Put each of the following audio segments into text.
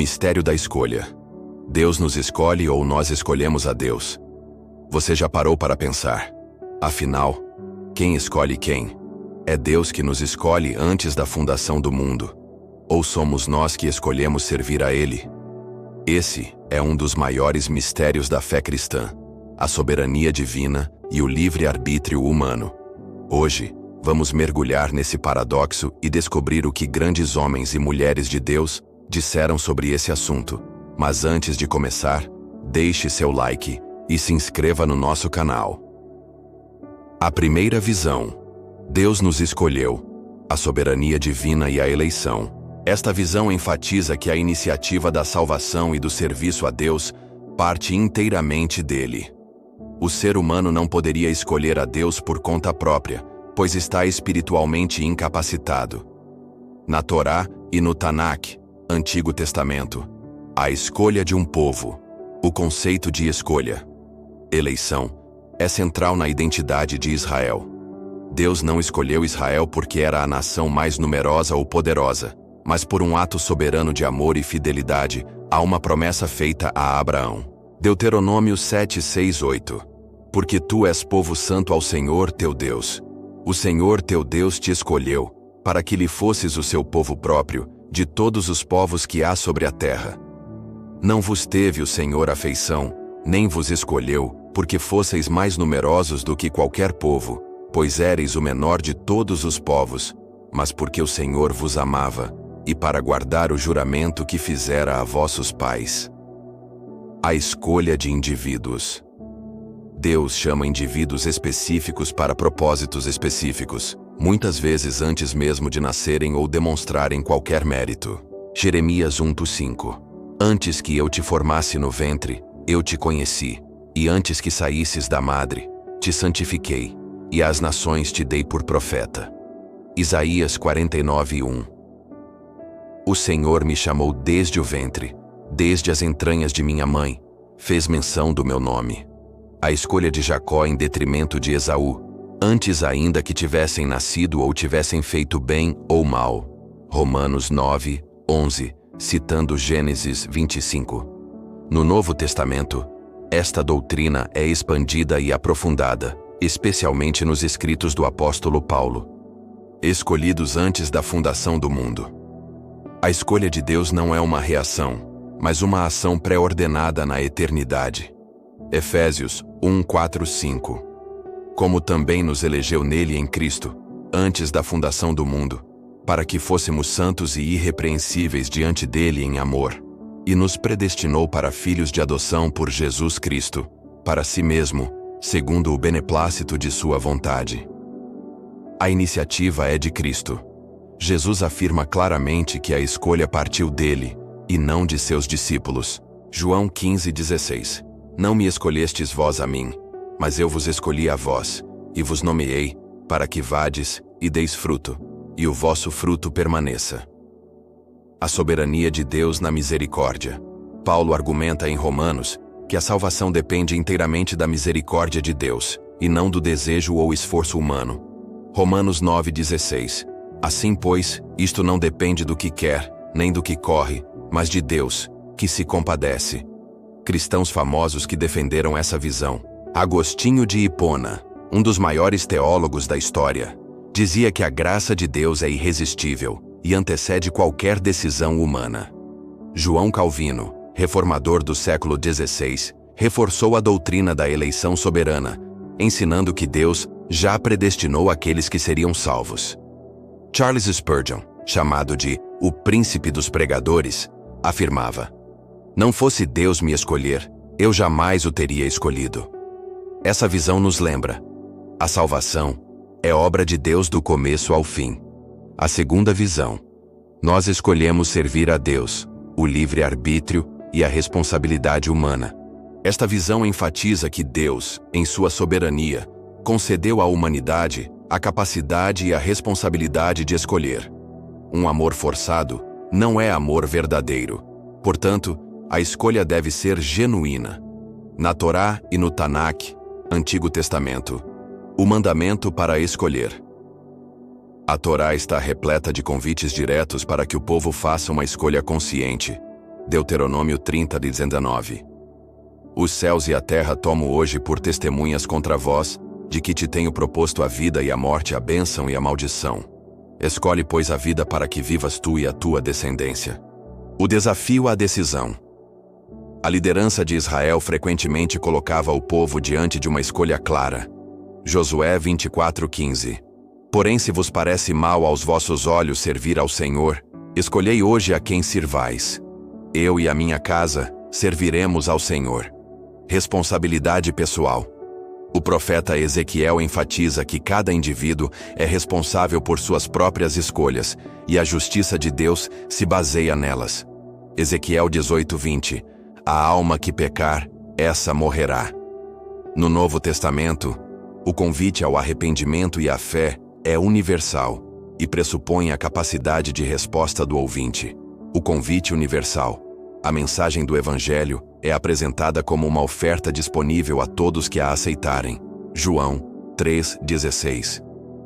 mistério da escolha. Deus nos escolhe ou nós escolhemos a Deus? Você já parou para pensar? Afinal, quem escolhe quem? É Deus que nos escolhe antes da fundação do mundo? Ou somos nós que escolhemos servir a Ele? Esse é um dos maiores mistérios da fé cristã, a soberania divina e o livre-arbítrio humano. Hoje, vamos mergulhar nesse paradoxo e descobrir o que grandes homens e mulheres de Deus disseram sobre esse assunto. Mas antes de começar, deixe seu like e se inscreva no nosso canal. A primeira visão. Deus nos escolheu. A soberania divina e a eleição. Esta visão enfatiza que a iniciativa da salvação e do serviço a Deus parte inteiramente dele. O ser humano não poderia escolher a Deus por conta própria, pois está espiritualmente incapacitado. Na Torá e no Tanakh, Antigo Testamento, a escolha de um povo, o conceito de escolha, eleição, é central na identidade de Israel. Deus não escolheu Israel porque era a nação mais numerosa ou poderosa, mas por um ato soberano de amor e fidelidade a uma promessa feita a Abraão. Deuteronômio 7, 6, 8. Porque tu és povo santo ao Senhor teu Deus. O Senhor teu Deus te escolheu, para que lhe fosses o seu povo próprio, de todos os povos que há sobre a terra. Não vos teve o Senhor afeição, nem vos escolheu, porque fosseis mais numerosos do que qualquer povo, pois éreis o menor de todos os povos, mas porque o Senhor vos amava, e para guardar o juramento que fizera a vossos pais. A escolha de indivíduos. Deus chama indivíduos específicos para propósitos específicos, muitas vezes antes mesmo de nascerem ou demonstrarem qualquer mérito. Jeremias 1:5. Antes que eu te formasse no ventre, eu te conheci, e antes que saísses da madre, te santifiquei, e às nações te dei por profeta. Isaías 49:1. O Senhor me chamou desde o ventre, desde as entranhas de minha mãe, fez menção do meu nome. A escolha de Jacó em detrimento de Esaú, antes ainda que tivessem nascido ou tivessem feito bem ou mal. Romanos 9, 11, citando Gênesis 25. No Novo Testamento, esta doutrina é expandida e aprofundada, especialmente nos escritos do apóstolo Paulo. Escolhidos antes da fundação do mundo. A escolha de Deus não é uma reação, mas uma ação pré-ordenada na eternidade. Efésios 1, 4, 5. Como também nos elegeu nele em Cristo, antes da fundação do mundo, para que fôssemos santos e irrepreensíveis diante dele em amor, e nos predestinou para filhos de adoção por Jesus Cristo, para si mesmo, segundo o beneplácito de sua vontade. A iniciativa é de Cristo. Jesus afirma claramente que a escolha partiu dele, e não de seus discípulos. João 15:16. Não me escolhestes vós a mim, mas eu vos escolhi a vós, e vos nomeei, para que vades, e deis fruto, e o vosso fruto permaneça. A soberania de Deus na misericórdia. Paulo argumenta em Romanos, que a salvação depende inteiramente da misericórdia de Deus, e não do desejo ou esforço humano. Romanos 9:16. Assim, pois, isto não depende do que quer, nem do que corre, mas de Deus, que se compadece. Cristãos famosos que defenderam essa visão. Agostinho de Hipona, um dos maiores teólogos da história, dizia que a graça de Deus é irresistível e antecede qualquer decisão humana. João Calvino, reformador do século XVI, reforçou a doutrina da eleição soberana, ensinando que Deus já predestinou aqueles que seriam salvos. Charles Spurgeon, chamado de o príncipe dos pregadores, afirmava: não fosse Deus me escolher, eu jamais o teria escolhido. Essa visão nos lembra: a salvação é obra de Deus do começo ao fim. A segunda visão: nós escolhemos servir a Deus, o livre-arbítrio e a responsabilidade humana. Esta visão enfatiza que Deus, em sua soberania, concedeu à humanidade a capacidade e a responsabilidade de escolher. Um amor forçado não é amor verdadeiro. Portanto, a escolha deve ser genuína. Na Torá e no Tanakh, Antigo Testamento, o mandamento para escolher. A Torá está repleta de convites diretos para que o povo faça uma escolha consciente. Deuteronômio 30:19. Os céus e a terra tomo hoje por testemunhas contra vós, de que te tenho proposto a vida e a morte, a bênção e a maldição. Escolhe, pois, a vida para que vivas tu e a tua descendência. O desafio à decisão. A liderança de Israel frequentemente colocava o povo diante de uma escolha clara. Josué 24:15. Porém, se vos parece mal aos vossos olhos servir ao Senhor, escolhei hoje a quem sirvais. Eu e a minha casa serviremos ao Senhor. Responsabilidade pessoal. O profeta Ezequiel enfatiza que cada indivíduo é responsável por suas próprias escolhas, e a justiça de Deus se baseia nelas. Ezequiel 18:20. A alma que pecar, essa morrerá. No Novo Testamento, o convite ao arrependimento e à fé é universal e pressupõe a capacidade de resposta do ouvinte. O convite universal. A mensagem do Evangelho é apresentada como uma oferta disponível a todos que a aceitarem. João 3:16.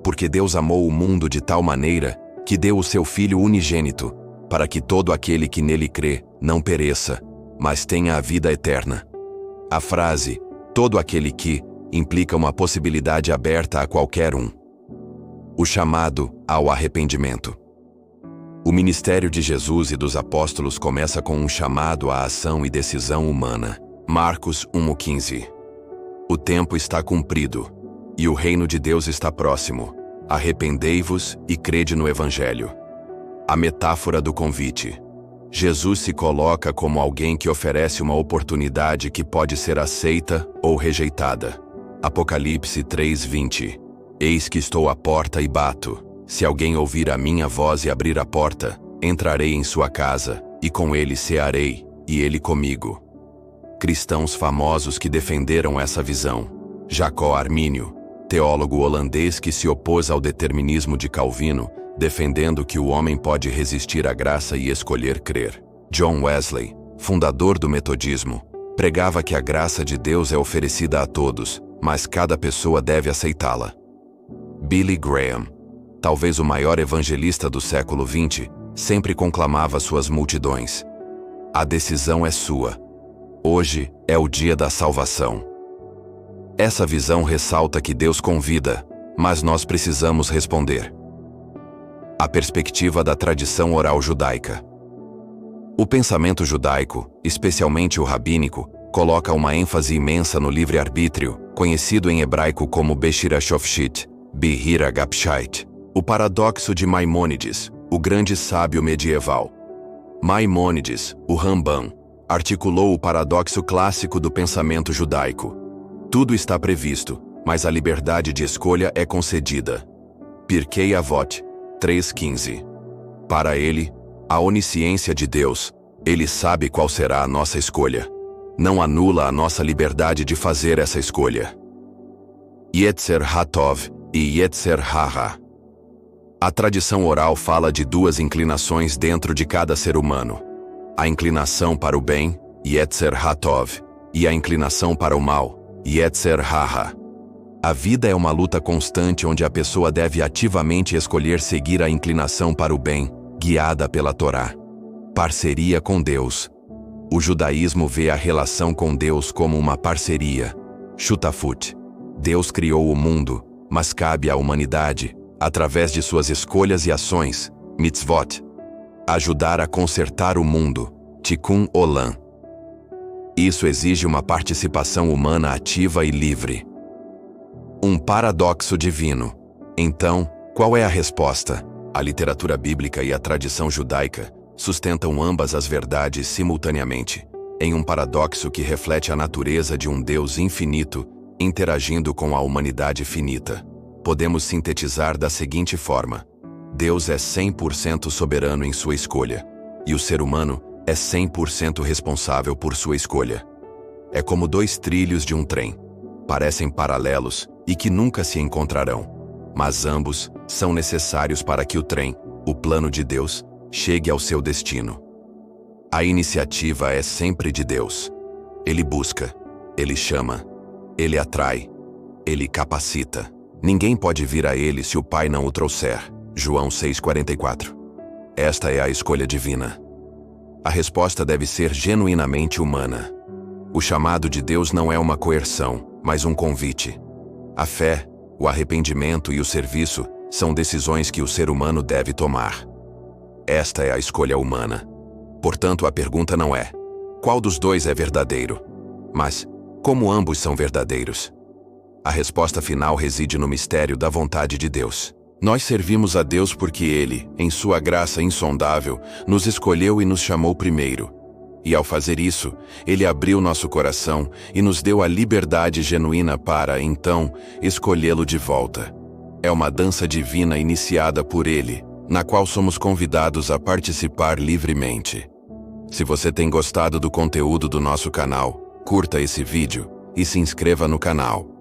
Porque Deus amou o mundo de tal maneira que deu o seu Filho unigênito, para que todo aquele que nele crê não pereça, mas tenha a vida eterna. A frase "todo aquele que" implica uma possibilidade aberta a qualquer um. O chamado ao arrependimento. O ministério de Jesus e dos apóstolos começa com um chamado à ação e decisão humana. Marcos 1:15. O tempo está cumprido, e o reino de Deus está próximo. Arrependei-vos e crede no Evangelho. A metáfora do convite. Jesus se coloca como alguém que oferece uma oportunidade que pode ser aceita ou rejeitada. Apocalipse 3:20. Eis que estou à porta e bato. Se alguém ouvir a minha voz e abrir a porta, entrarei em sua casa, e com ele cearei, e ele comigo. Cristãos famosos que defenderam essa visão. Jacó Armínio, teólogo holandês que se opôs ao determinismo de Calvino, defendendo que o homem pode resistir à graça e escolher crer. John Wesley, fundador do metodismo, pregava que a graça de Deus é oferecida a todos, mas cada pessoa deve aceitá-la. Billy Graham, talvez o maior evangelista do século XX, sempre conclamava suas multidões. A decisão é sua. Hoje é o dia da salvação. Essa visão ressalta que Deus convida, mas nós precisamos responder. A perspectiva da tradição oral judaica. O pensamento judaico, especialmente o rabínico, coloca uma ênfase imensa no livre-arbítrio, conhecido em hebraico como Bechira Shofshit, Bihira Gapshait. O paradoxo de Maimônides, o grande sábio medieval. Maimônides, o Rambam, articulou o paradoxo clássico do pensamento judaico. Tudo está previsto, mas a liberdade de escolha é concedida. Pirkei Avot 3:15. Para ele, a onisciência de Deus, ele sabe qual será a nossa escolha. Não anula a nossa liberdade de fazer essa escolha. Yetzer HaTov e Yetzer HaRa. A tradição oral fala de duas inclinações dentro de cada ser humano. A inclinação para o bem, Yetzer HaTov, e a inclinação para o mal, Yetzer HaRa. A vida é uma luta constante onde a pessoa deve ativamente escolher seguir a inclinação para o bem, guiada pela Torá. Parceria com Deus. O judaísmo vê a relação com Deus como uma parceria. Shutafut. Deus criou o mundo, mas cabe à humanidade, através de suas escolhas e ações, mitzvot, ajudar a consertar o mundo, tikkun olam. Isso exige uma participação humana ativa e livre. Um paradoxo divino. Então, qual é a resposta? A literatura bíblica e a tradição judaica sustentam ambas as verdades simultaneamente, em um paradoxo que reflete a natureza de um Deus infinito interagindo com a humanidade finita. Podemos sintetizar da seguinte forma: Deus é 100% soberano em sua escolha, e o ser humano é 100% responsável por sua escolha. É como dois trilhos de um trem. Parecem paralelos e que nunca se encontrarão, mas ambos são necessários para que o trem, o plano de Deus, chegue ao seu destino. A iniciativa é sempre de Deus. Ele busca, ele chama, ele atrai, ele capacita. Ninguém pode vir a ele se o Pai não o trouxer. João 6,44. Esta é a escolha divina. A resposta deve ser genuinamente humana. O chamado de Deus não é uma coerção, mas um convite. A fé, o arrependimento e o serviço são decisões que o ser humano deve tomar. Esta é a escolha humana. Portanto, a pergunta não é: qual dos dois é verdadeiro? Mas, como ambos são verdadeiros? A resposta final reside no mistério da vontade de Deus. Nós servimos a Deus porque Ele, em sua graça insondável, nos escolheu e nos chamou primeiro. E ao fazer isso, Ele abriu nosso coração e nos deu a liberdade genuína para, então, escolhê-lo de volta. É uma dança divina iniciada por Ele, na qual somos convidados a participar livremente. Se você tem gostado do conteúdo do nosso canal, curta esse vídeo e se inscreva no canal.